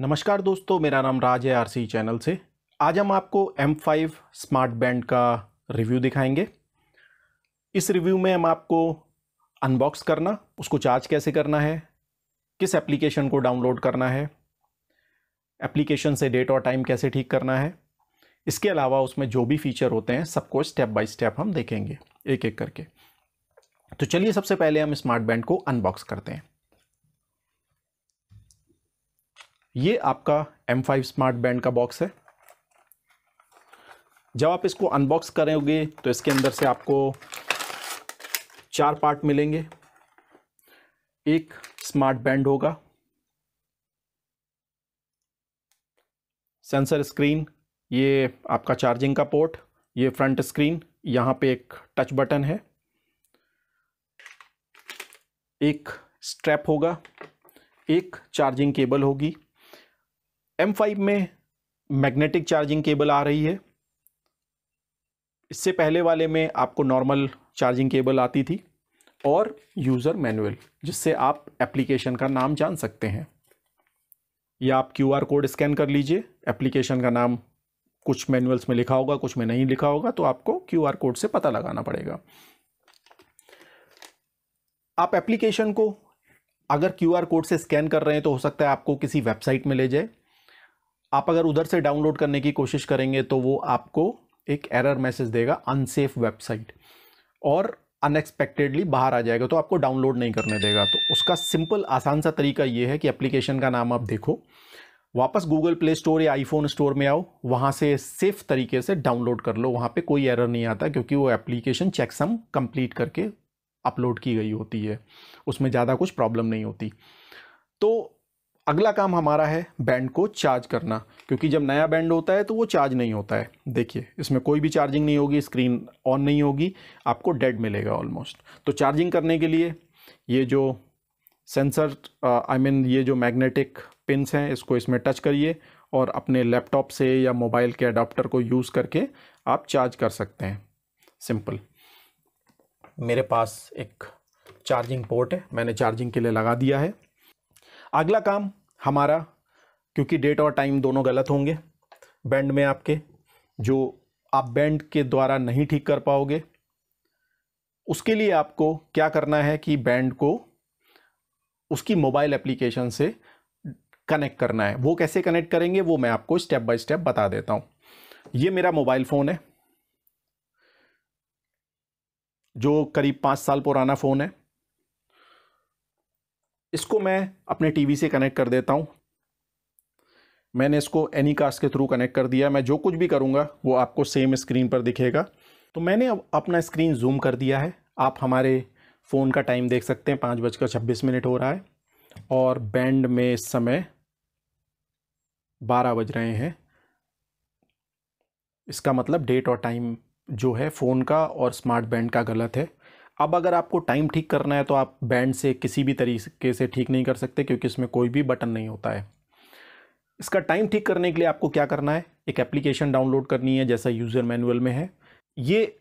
नमस्कार दोस्तों, मेरा नाम राज है आरसी चैनल से। आज हम आपको M5 स्मार्ट बैंड का रिव्यू दिखाएंगे। इस रिव्यू में हम आपको अनबॉक्स करना, उसको चार्ज कैसे करना है, किस एप्लीकेशन को डाउनलोड करना है, एप्लीकेशन से डेट और टाइम कैसे ठीक करना है, इसके अलावा उसमें जो भी फीचर होते हैं सबको स्टेप बाय स्टेप हम देखेंगे एक एक करके। तो चलिए सबसे पहले हम स्मार्ट बैंड को अनबॉक्स करते हैं। ये आपका M5 स्मार्ट बैंड का बॉक्स है। जब आप इसको अनबॉक्स करोगे तो इसके अंदर से आपको 4 पार्ट मिलेंगे। एक स्मार्ट बैंड होगा, सेंसर स्क्रीन, ये आपका चार्जिंग का पोर्ट, ये फ्रंट स्क्रीन, यहाँ पे एक टच बटन है, एक स्ट्रैप होगा, एक चार्जिंग केबल होगी। M5 में मैग्नेटिक चार्जिंग केबल आ रही है। इससे पहले वाले में आपको नॉर्मल चार्जिंग केबल आती थी और यूज़र मैनुअल, जिससे आप एप्लीकेशन का नाम जान सकते हैं। या आप QR कोड स्कैन कर लीजिए। एप्लीकेशन का नाम कुछ मैनुअल्स में लिखा होगा, कुछ में नहीं लिखा होगा, तो आपको QR कोड से पता लगाना पड़ेगा। आप एप्लीकेशन को अगर QR कोड से स्कैन कर रहे हैं तो हो सकता है आपको किसी वेबसाइट में ले जाए। आप अगर उधर से डाउनलोड करने की कोशिश करेंगे तो वो आपको एक एरर मैसेज देगा, अनसेफ वेबसाइट, और अनएक्सपेक्टेडली बाहर आ जाएगा, तो आपको डाउनलोड नहीं करने देगा। तो उसका सिंपल आसान सा तरीका ये है कि एप्लीकेशन का नाम आप देखो, वापस गूगल प्ले स्टोर या आईफोन स्टोर में आओ, वहाँ से सेफ तरीके से डाउनलोड कर लो। वहाँ पे कोई एरर नहीं आता, क्योंकि वो एप्लीकेशन चेकसम कंप्लीट करके अपलोड की गई होती है, उसमें ज़्यादा कुछ प्रॉब्लम नहीं होती। तो अगला काम हमारा है बैंड को चार्ज करना, क्योंकि जब नया बैंड होता है तो वो चार्ज नहीं होता है। देखिए, इसमें कोई भी चार्जिंग नहीं होगी, स्क्रीन ऑन नहीं होगी, आपको डेड मिलेगा ऑलमोस्ट। तो चार्जिंग करने के लिए ये जो सेंसर ये जो मैग्नेटिक पिन्स हैं, इसको इसमें टच करिए और अपने लैपटॉप से या मोबाइल के अडाप्टर को यूज़ करके आप चार्ज कर सकते हैं। सिंपल। मेरे पास एक चार्जिंग पोर्ट है, मैंने चार्जिंग के लिए लगा दिया है। अगला काम हमारा, क्योंकि डेट और टाइम दोनों गलत होंगे बैंड में आपके, जो आप बैंड के द्वारा नहीं ठीक कर पाओगे, उसके लिए आपको क्या करना है कि बैंड को उसकी मोबाइल एप्लीकेशन से कनेक्ट करना है। वो कैसे कनेक्ट करेंगे वो मैं आपको स्टेप बाय स्टेप बता देता हूं। ये मेरा मोबाइल फ़ोन है, जो करीब 5 साल पुराना फ़ोन है। इसको मैं अपने टीवी से कनेक्ट कर देता हूं। मैंने इसको एनीकास्ट के थ्रू कनेक्ट कर दिया। मैं जो कुछ भी करूंगा वो आपको सेम स्क्रीन पर दिखेगा। तो मैंने अब अपना स्क्रीन जूम कर दिया है। आप हमारे फ़ोन का टाइम देख सकते हैं, 5:26 हो रहा है और बैंड में इस समय 12 बज रहे हैं। इसका मतलब डेट और टाइम जो है फ़ोन का और स्मार्ट बैंड का गलत है। अब अगर आपको टाइम ठीक करना है तो आप बैंड से किसी भी तरीके से ठीक नहीं कर सकते, क्योंकि इसमें कोई भी बटन नहीं होता है। इसका टाइम ठीक करने के लिए आपको क्या करना है, एक एप्लीकेशन डाउनलोड करनी है, जैसा यूज़र मैनुअल में है। ये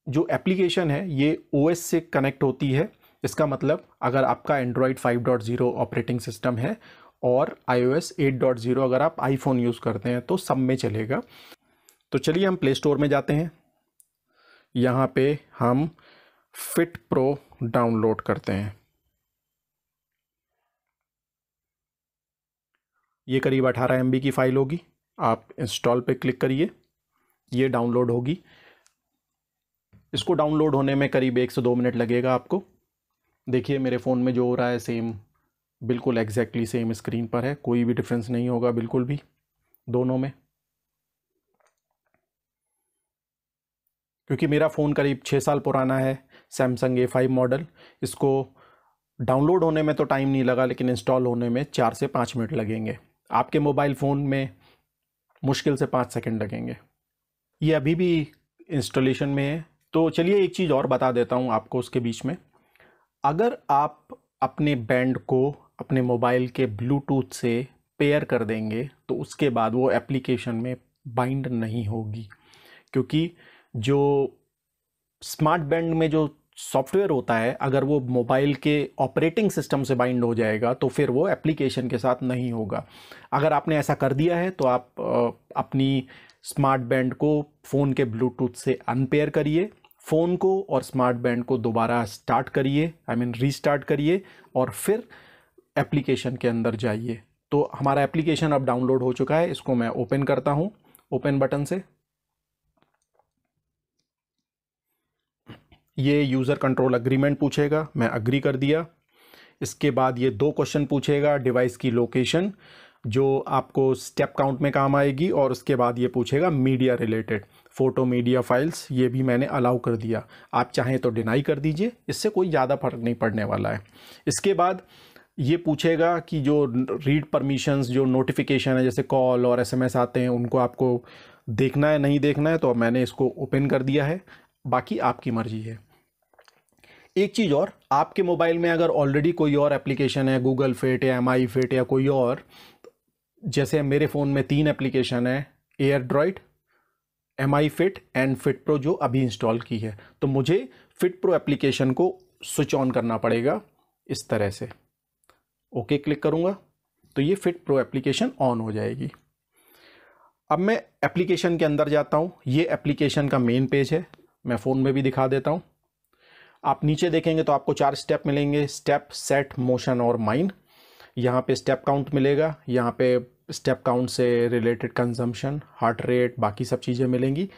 जो एप्लीकेशन है ये OS से कनेक्ट होती है। इसका मतलब अगर आपका एंड्रॉयड 5.0 ऑपरेटिंग सिस्टम है और iOS 8.0 अगर आप आईफोन यूज़ करते हैं तो सब में चलेगा। तो चलिए हम प्ले स्टोर में जाते हैं। यहाँ पे हम फिट प्रो डाउनलोड करते हैं। ये करीब 18 MB की फ़ाइल होगी। आप इंस्टॉल पे क्लिक करिए, ये डाउनलोड होगी। इसको डाउनलोड होने में करीब 1 से 2 मिनट लगेगा आपको। देखिए मेरे फ़ोन में जो हो रहा है सेम, बिल्कुल एग्जैक्टली सेम स्क्रीन पर है, कोई भी डिफरेंस नहीं होगा बिल्कुल भी दोनों में। क्योंकि मेरा फ़ोन करीब 6 साल पुराना है, सैमसंग A5 मॉडल, इसको डाउनलोड होने में तो टाइम नहीं लगा, लेकिन इंस्टॉल होने में 4 से 5 मिनट लगेंगे। आपके मोबाइल फ़ोन में मुश्किल से 5 सेकंड लगेंगे। ये अभी भी इंस्टॉलेशन में है। तो चलिए एक चीज़ और बता देता हूँ आपको उसके बीच में। अगर आप अपने बैंड को अपने मोबाइल के ब्लूटूथ से पेयर कर देंगे तो उसके बाद वो एप्लीकेशन में बाइंड नहीं होगी, क्योंकि जो स्मार्ट बैंड में जो सॉफ्टवेयर होता है, अगर वो मोबाइल के ऑपरेटिंग सिस्टम से बाइंड हो जाएगा तो फिर वो एप्लीकेशन के साथ नहीं होगा। अगर आपने ऐसा कर दिया है तो आप अपनी स्मार्ट बैंड को फ़ोन के ब्लूटूथ से अनपेयर करिए, फ़ोन को और स्मार्ट बैंड को दोबारा स्टार्ट करिए, रीस्टार्ट करिए और फिर एप्लीकेशन के अंदर जाइए। तो हमारा एप्लीकेशन अब डाउनलोड हो चुका है, इसको मैं ओपन करता हूँ ओपन बटन से। ये यूज़र कंट्रोल अग्रीमेंट पूछेगा, मैं अग्री कर दिया। इसके बाद ये 2 क्वेश्चन पूछेगा, डिवाइस की लोकेशन जो आपको स्टेप काउंट में काम आएगी, और उसके बाद ये पूछेगा media related, photo media files, ये भी मैंने अलाउ कर दिया। आप चाहें तो डिनाई कर दीजिए, इससे कोई ज़्यादा फर्क नहीं पड़ने वाला है। इसके बाद ये पूछेगा कि जो रीड परमिशंस, जो नोटिफिकेशन है जैसे कॉल और एसएमएस आते हैं, उनको आपको देखना है नहीं देखना है, तो मैंने इसको ओपन कर दिया है। बाकी आपकी मर्जी है। एक चीज़ और, आपके मोबाइल में अगर ऑलरेडी कोई और एप्लीकेशन है, गूगल फिट या एमआई फिट या कोई और, जैसे मेरे फ़ोन में 3 एप्लीकेशन है, AirDroid, MI fit and fit pro, जो अभी इंस्टॉल की है, तो मुझे फिट प्रो एप्लीकेशन को स्विच ऑन करना पड़ेगा इस तरह से। ओके क्लिक करूँगा तो ये फिट प्रो एप्लीकेशन ऑन हो जाएगी। अब मैं एप्लीकेशन के अंदर जाता हूँ। ये एप्लीकेशन का मेन पेज है, मैं फ़ोन में भी दिखा देता हूँ। आप नीचे देखेंगे तो आपको 4 स्टेप मिलेंगे, स्टेप, सेट, मोशन और माइन। यहाँ पे स्टेप काउंट मिलेगा, यहाँ पे स्टेप काउंट से रिलेटेड कंजम्पशन, हार्ट रेट, बाकी सब चीज़ें मिलेंगी।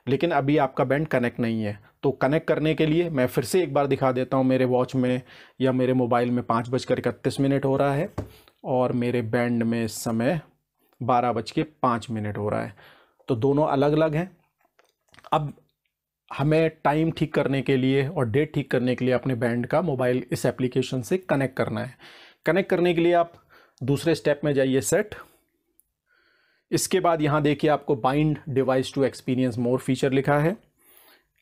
लेकिन अभी आपका बैंड कनेक्ट नहीं है, तो कनेक्ट करने के लिए मैं फिर से एक बार दिखा देता हूँ। मेरे वॉच में या मेरे मोबाइल में 5:31 हो रहा है और मेरे बैंड में इस समय 12:05 हो रहा है, तो दोनों अलग अलग हैं। अब हमें टाइम ठीक करने के लिए और डेट ठीक करने के लिए अपने बैंड का मोबाइल इस एप्लीकेशन से कनेक्ट करना है। कनेक्ट करने के लिए आप दूसरे स्टेप में जाइए, सेट। इसके बाद यहाँ देखिए आपको bind device to experience more feature लिखा है,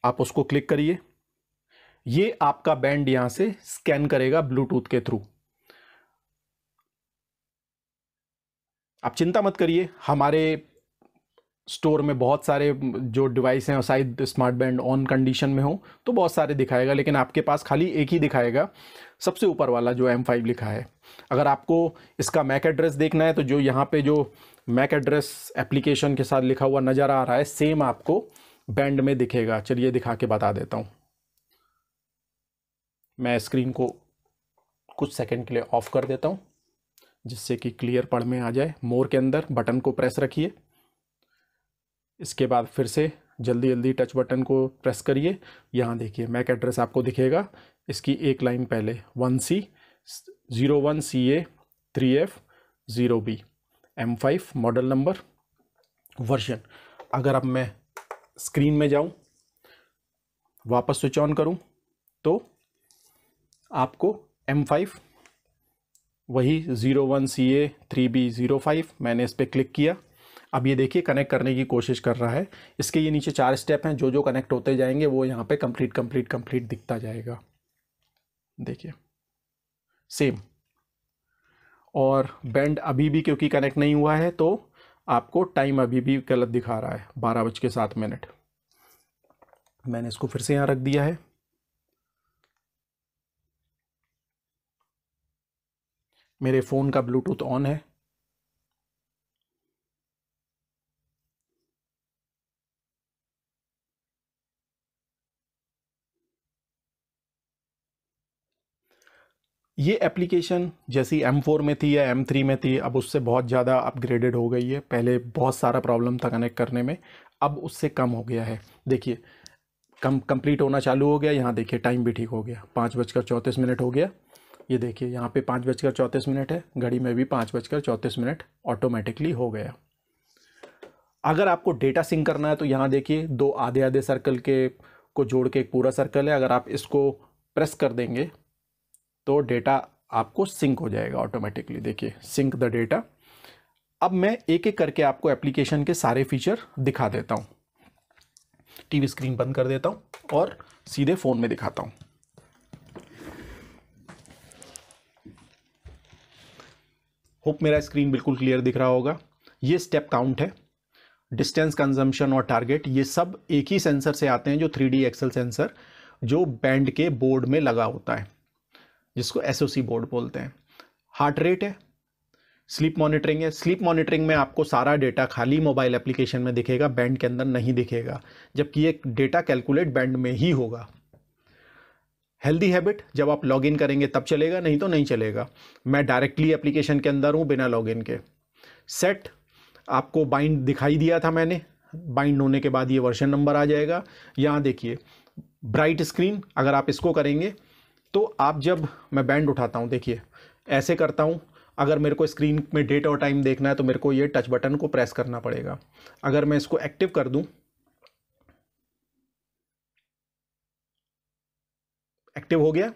आप उसको क्लिक करिए। ये आपका बैंड यहाँ से स्कैन करेगा ब्लूटूथ के थ्रू। आप चिंता मत करिए, हमारे स्टोर में बहुत सारे जो डिवाइस हैं, शायद स्मार्ट बैंड ऑन कंडीशन में हो तो बहुत सारे दिखाएगा, लेकिन आपके पास खाली एक ही दिखाएगा, सबसे ऊपर वाला जो M5 लिखा है। अगर आपको इसका मैक एड्रेस देखना है तो जो यहाँ पे जो मैक एड्रेस एप्लीकेशन के साथ लिखा हुआ नज़र आ रहा है, सेम आपको बैंड में दिखेगा। चलिए दिखा के बता देता हूँ। मैं स्क्रीन को कुछ सेकंड के लिए ऑफ कर देता हूँ जिससे कि क्लियर पढ़ में आ जाए। मोर के अंदर बटन को प्रेस रखिए, इसके बाद फिर से जल्दी जल्दी टच बटन को प्रेस करिए। यहाँ देखिए मैक एड्रेस आपको दिखेगा, इसकी एक लाइन पहले 1C 01 CA 3F 0B M5 model number version. अगर अब मैं स्क्रीन में जाऊँ, वापस स्विच ऑन करूँ, तो आपको M5 वही 01 CA 3B 05, मैंने इस पर क्लिक किया। अब ये देखिए कनेक्ट करने की कोशिश कर रहा है। इसके ये नीचे 4 स्टेप हैं, जो जो कनेक्ट होते जाएंगे वो यहाँ पे कंप्लीट कंप्लीट कंप्लीट दिखता जाएगा। देखिए सेम। और बैंड अभी भी क्योंकि कनेक्ट नहीं हुआ है तो आपको टाइम अभी भी गलत दिखा रहा है, 12:07। मैंने इसको फिर से यहाँ रख दिया है। मेरे फ़ोन का ब्लूटूथ ऑन है। ये एप्लीकेशन जैसी M4 में थी या M3 में थी, अब उससे बहुत ज़्यादा अपग्रेडेड हो गई है। पहले बहुत सारा प्रॉब्लम था कनेक्ट करने में, अब उससे कम हो गया है। देखिए कंप्लीट होना चालू हो गया। यहाँ देखिए टाइम भी ठीक हो गया, 5:34 हो गया। ये देखिए यहाँ पे 5:34 है, घड़ी में भी 5:34 ऑटोमेटिकली हो गया। अगर आपको डेटा सिंक करना है तो यहाँ देखिए 2 आधे आधे सर्कल के को जोड़ के एक पूरा सर्कल है। अगर आप इसको प्रेस कर देंगे तो डेटा आपको सिंक हो जाएगा ऑटोमेटिकली। देखिए सिंक द डेटा। अब मैं एक एक करके आपको एप्लीकेशन के सारे फीचर दिखा देता हूँ। टीवी स्क्रीन बंद कर देता हूँ और सीधे फ़ोन में दिखाता हूँ। होप मेरा स्क्रीन बिल्कुल क्लियर दिख रहा होगा। ये स्टेप काउंट है, डिस्टेंस, कंजम्पशन और टारगेट, ये सब एक ही सेंसर से आते हैं, जो 3D एक्सेल सेंसर। जो बैंड के बोर्ड में लगा होता है, जिसको एसओसी बोर्ड बोलते हैं। हार्ट रेट है, स्लीप मॉनिटरिंग है। स्लीप मॉनिटरिंग में आपको सारा डेटा खाली मोबाइल एप्लीकेशन में दिखेगा, बैंड के अंदर नहीं दिखेगा, जबकि ये डेटा कैलकुलेट बैंड में ही होगा। हेल्दी हैबिट, जब आप लॉगिन करेंगे तब चलेगा, नहीं तो नहीं चलेगा। मैं डायरेक्टली एप्लीकेशन के अंदर हूँ बिना लॉगिन के। सेट, आपको बाइंड दिखाई दिया था मैंने, बाइंड होने के बाद ये वर्जन नंबर आ जाएगा। यहाँ देखिए ब्राइट स्क्रीन, अगर आप इसको करेंगे तो आप, जब मैं बैंड उठाता हूँ देखिए ऐसे करता हूँ, अगर मेरे को स्क्रीन में डेट और टाइम देखना है तो मेरे को ये टच बटन को प्रेस करना पड़ेगा। अगर मैं इसको एक्टिव कर दूं, एक्टिव हो गया।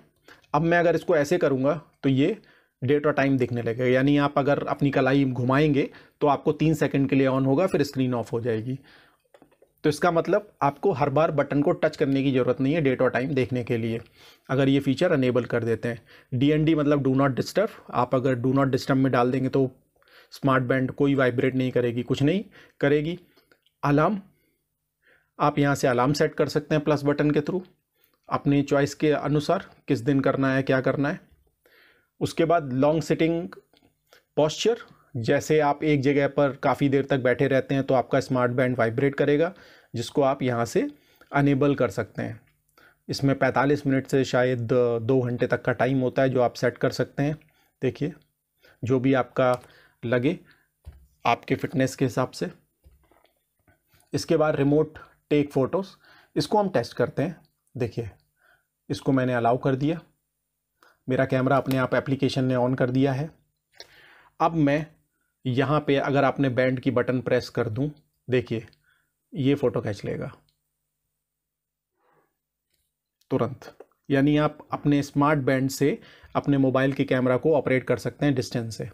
अब मैं अगर इसको ऐसे करूंगा तो ये डेट और टाइम दिखने लगेगा, यानी आप अगर अपनी कलाई घुमाएंगे तो आपको 3 सेकंड के लिए ऑन होगा, फिर स्क्रीन ऑफ हो जाएगी। तो इसका मतलब आपको हर बार बटन को टच करने की ज़रूरत नहीं है डेट और टाइम देखने के लिए, अगर ये फीचर अनेबल कर देते हैं। DND मतलब डू नॉट डिस्टर्ब, आप अगर डू नॉट डिस्टर्ब में डाल देंगे तो स्मार्ट बैंड कोई वाइब्रेट नहीं करेगी, कुछ नहीं करेगी। अलार्म, आप यहाँ से अलार्म सेट कर सकते हैं प्लस बटन के थ्रू, अपनी चॉइस के अनुसार किस दिन करना है, क्या करना है। उसके बाद लॉन्ग सिटिंग पॉस्चर, जैसे आप एक जगह पर काफ़ी देर तक बैठे रहते हैं तो आपका स्मार्ट बैंड वाइब्रेट करेगा, जिसको आप यहाँ से अनेबल कर सकते हैं। इसमें 45 मिनट से शायद 2 घंटे तक का टाइम होता है जो आप सेट कर सकते हैं। देखिए जो भी आपका लगे आपके फिटनेस के हिसाब से। इसके बाद रिमोट टेक फोटोज़, इसको हम टेस्ट करते हैं। देखिए इसको मैंने अलाउ कर दिया, मेरा कैमरा अपने आप एप्लीकेशन ने ऑन कर दिया है। अब मैं यहाँ पे अगर आपने बैंड की बटन प्रेस कर दूं, देखिए ये फ़ोटो खींच लेगा तुरंत। यानी आप अपने स्मार्ट बैंड से अपने मोबाइल के कैमरा को ऑपरेट कर सकते हैं डिस्टेंस से।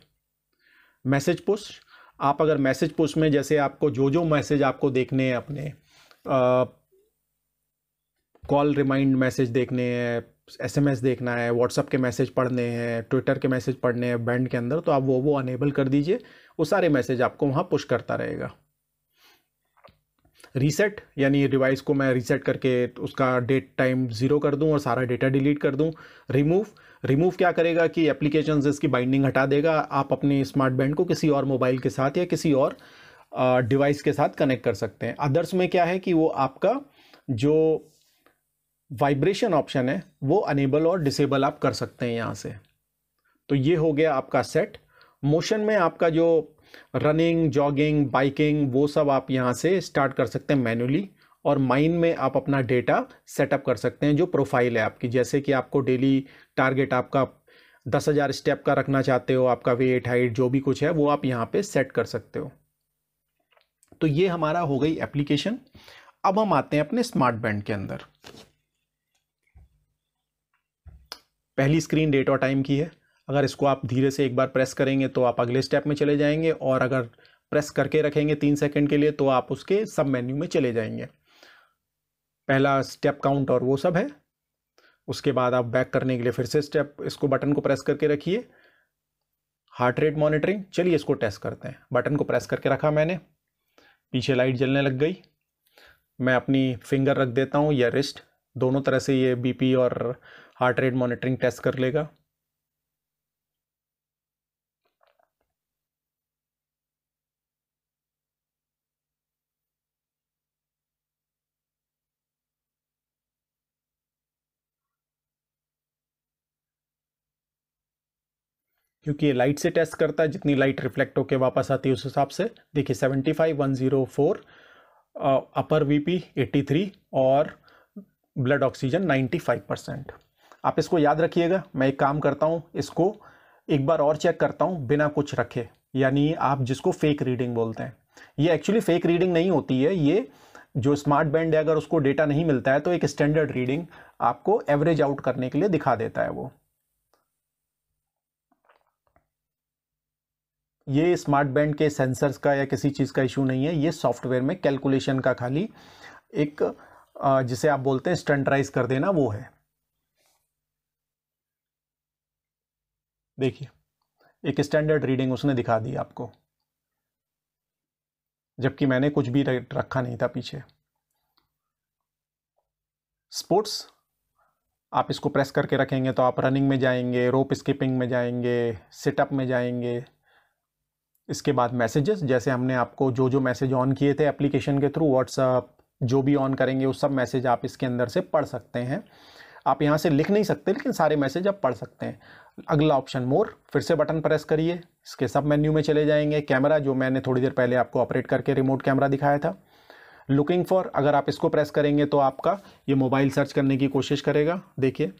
मैसेज पुश, आप अगर मैसेज पुश में जैसे आपको जो मैसेज आपको देखने हैं, अपने कॉल रिमाइंड मैसेज देखने हैं, SMS देखना है, व्हाट्सअप के मैसेज पढ़ने हैं, ट्विटर के मैसेज पढ़ने हैं बैंड के अंदर, तो आप वो अनेबल कर दीजिए, वो सारे मैसेज आपको वहाँ पुश करता रहेगा। रीसेट, यानी डिवाइस को मैं रीसेट करके उसका डेट टाइम 0 कर दूं और सारा डेटा डिलीट कर दूं। रिमूव क्या करेगा कि एप्लीकेशन से इसकी बाइंडिंग हटा देगा, आप अपने स्मार्ट बैंड को किसी और मोबाइल के साथ या किसी और डिवाइस के साथ कनेक्ट कर सकते हैं। अदर्स में क्या है कि वो आपका जो वाइब्रेशन ऑप्शन है वो अनेबल और डिसेबल आप कर सकते हैं यहाँ से। तो ये हो गया आपका सेट। मोशन में आपका जो रनिंग, जॉगिंग, बाइकिंग, वो सब आप यहाँ से स्टार्ट कर सकते हैं मैन्युअली। और माइन में आप अपना डेटा सेटअप कर सकते हैं, जो प्रोफाइल है आपकी, जैसे कि आपको डेली टारगेट आपका 10,000 स्टेप का रखना चाहते हो, आपका वेट, हाइट, जो भी कुछ है वो आप यहाँ पे सेट कर सकते हो। तो ये हमारा हो गई एप्लीकेशन। अब हम आते हैं अपने स्मार्ट बैंड के अंदर। पहली स्क्रीन डेट और टाइम की है, अगर इसको आप धीरे से एक बार प्रेस करेंगे तो आप अगले स्टेप में चले जाएंगे, और अगर प्रेस करके रखेंगे 3 सेकंड के लिए तो आप उसके सब मेन्यू में चले जाएंगे। पहला स्टेप काउंट और वो सब है। उसके बाद आप बैक करने के लिए फिर से स्टेप, इसको बटन को प्रेस करके रखिए। हार्ट रेट मॉनिटरिंग, चलिए इसको टेस्ट करते हैं। बटन को प्रेस करके रखा मैंने, पीछे लाइट जलने लग गई। मैं अपनी फिंगर रख देता हूँ या रिस्ट, दोनों तरह से ये BP और हार्ट रेट मॉनिटरिंग टेस्ट कर लेगा। क्योंकि ये लाइट से टेस्ट करता है, जितनी लाइट रिफ्लेक्ट होकर वापस आती है उस हिसाब से। देखिए 75,104, अपर VP 83 और ब्लड ऑक्सीजन 95%। आप इसको याद रखिएगा। मैं एक काम करता हूँ, इसको एक बार और चेक करता हूँ बिना कुछ रखे, यानी आप जिसको फेक रीडिंग बोलते हैं। ये एक्चुअली फेक रीडिंग नहीं होती है, ये जो स्मार्ट बैंड है अगर उसको डेटा नहीं मिलता है तो एक स्टैंडर्ड रीडिंग आपको एवरेज आउट करने के लिए दिखा देता है वो। ये स्मार्ट बैंड के सेंसर्स का या किसी चीज़ का इशू नहीं है, ये सॉफ्टवेयर में कैलकुलेशन का खाली एक जिसे आप बोलते हैं स्टैंडर्डाइज कर देना, वो है। देखिए एक स्टैंडर्ड रीडिंग उसने दिखा दी आपको, जबकि मैंने कुछ भी रखा नहीं था पीछे। स्पोर्ट्स, आप इसको प्रेस करके रखेंगे तो आप रनिंग में जाएंगे, रोप स्किपिंग में जाएंगे, सिटअप में जाएंगे। इसके बाद मैसेजेस, जैसे हमने आपको जो जो मैसेज ऑन किए थे एप्लीकेशन के थ्रू, व्हाट्सअप जो भी ऑन करेंगे वो सब मैसेज आप इसके अंदर से पढ़ सकते हैं। आप यहाँ से लिख नहीं सकते, लेकिन सारे मैसेज आप पढ़ सकते हैं। अगला ऑप्शन मोर, फिर से बटन प्रेस करिए, इसके सब मेन्यू में चले जाएंगे। कैमरा, जो मैंने थोड़ी देर पहले आपको ऑपरेट करके रिमोट कैमरा दिखाया था। लुकिंग फॉर, अगर आप इसको प्रेस करेंगे तो आपका ये मोबाइल सर्च करने की कोशिश करेगा। देखिए,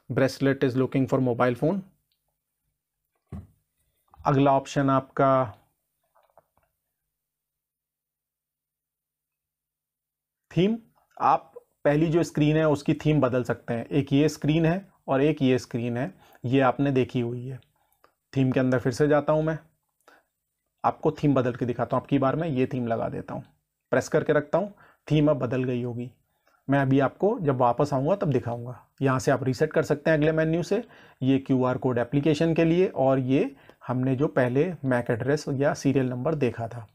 bracelet is looking for mobile phone. अगला ऑप्शन आपका थीम, आप पहली जो स्क्रीन है उसकी थीम बदल सकते हैं। एक ये स्क्रीन है और एक ये स्क्रीन है, ये आपने देखी हुई है। थीम के अंदर फिर से जाता हूं मैं, आपको थीम बदल के दिखाता हूं। आपकी बार मैं ये थीम लगा देता हूं, प्रेस करके रखता हूं, थीम अब बदल गई होगी। मैं अभी आपको जब वापस आऊँगा तब दिखाऊंगा। यहाँ से आप रीसेट कर सकते हैं अगले मेन्यू से। ये QR कोड एप्लीकेशन के लिए, और ये हमने जो पहले मैक एड्रेस या सीरियल नंबर देखा था।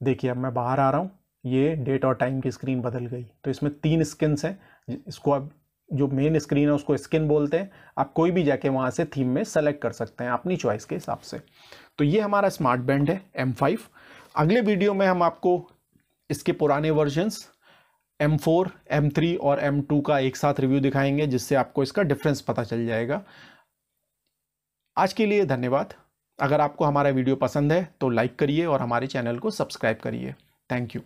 देखिए, अब मैं बाहर आ रहा हूँ, ये डेट और टाइम की स्क्रीन बदल गई। तो इसमें 3 स्किन्स हैं। इसको अब जो मेन स्क्रीन है उसको स्किन बोलते हैं। आप कोई भी जाके वहाँ से थीम में सेलेक्ट कर सकते हैं अपनी चॉइस के हिसाब से। तो ये हमारा स्मार्ट बैंड है M5। अगले वीडियो में हम आपको इसके पुराने वर्जन्स M4, M3 और M2 का एक साथ रिव्यू दिखाएंगे, जिससे आपको इसका डिफरेंस पता चल जाएगा। आज के लिए धन्यवाद। अगर आपको हमारा वीडियो पसंद है तो लाइक करिए और हमारे चैनल को सब्सक्राइब करिए। Thank you.